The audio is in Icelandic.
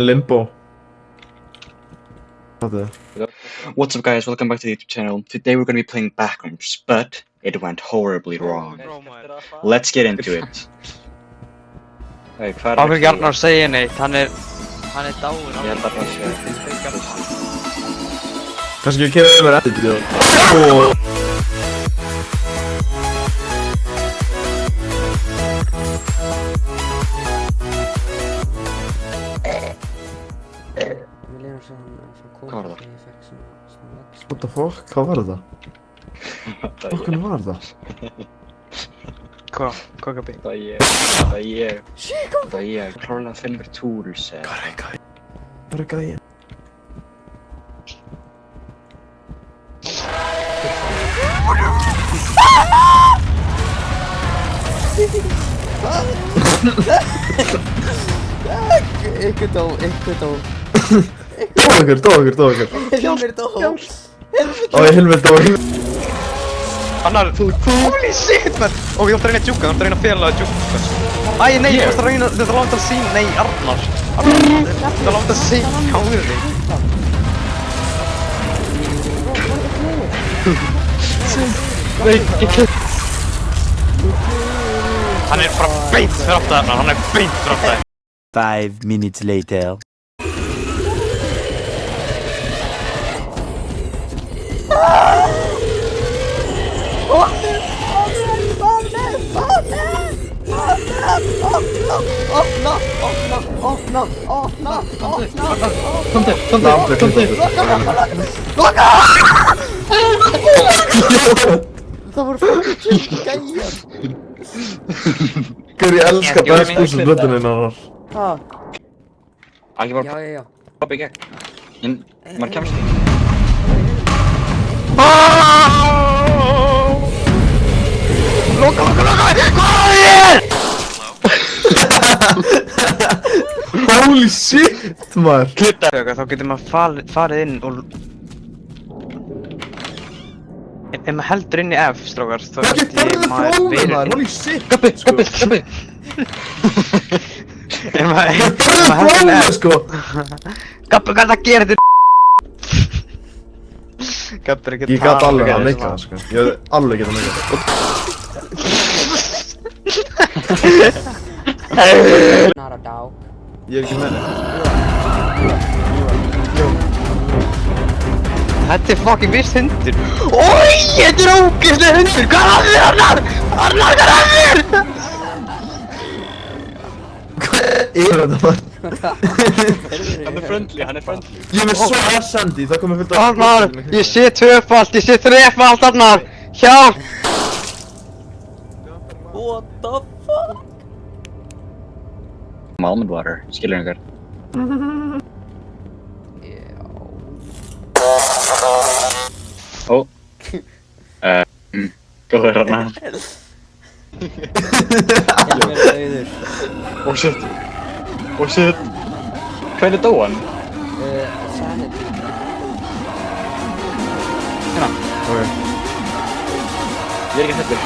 Limbo. What's up guys, welcome back to the YouTube channel. Today we're going to be playing Backrooms, but it went horribly wrong. Let's get into it. Af ekki Arnar segja neitt, hann er dáinn. Ég held að það sé. Kannski ég kemur mér eftir því. Hvað var það? What the fuck? Hvað var þetta? Hvernig var þetta? Hvað gabbi? Það er ég. Klárlega að finna mér tools eða. Hvað er gæðin? Ykkur dó. Dó okkur. Hilmir dó. Ó, Hilmir dó. Annar, holy shit man! Og þú ætti að reyna að djúka, þú ætti að reyna að fela að djúka. Æ, nei, þú ætti að reyna, þetta er langt að sín, nei, Arnar. Þetta er langt að sín, káður þig. Hann er bara beint fyrir aftur Arnar, hann er beint fyrir aftur. 5 minutes later. Það voru fucking gæjar. Hver ég elska best úr blönduninn Arnar. Ha? Ekki bara Já. poppa í gegn. Maður kemst ekki. Loka, hvað er þér? Holy shit maður. Þá getur maður farið inn og... Ef maður heldur inn í F, strákar, þá Ekki þorðið flóðum maður. Holy shit. Gabbi! Ef maður Þorðið heldur inn í flóðum F, sko. Gabbi, hvað er það að gera þetta? Gabbi er ekki Ég gat alveg að meika það sko. Ég hefði alveg getað meika það. Not a dog. Ég er ekki með henni. Þetta er fucking viss hundur. Ói, þetta er ógeðslega hundur. Hvað er að þér, Arnar? Arnar, hvað er að þér? Hvað er þetta maður? Hann er friendly. Ég er með svo SND, það komið fullt af... Arnar, ég sé tvöfalt, ég sé þrefalt, Arnar. Hjálp! What the fuck? Almond water, skilur einhver. Ó. Góður Arnar. Hilmir dauður. Oh shit. Hvernig dó hann? Sanity. Hérna. Ok. Ég er ekki hættur.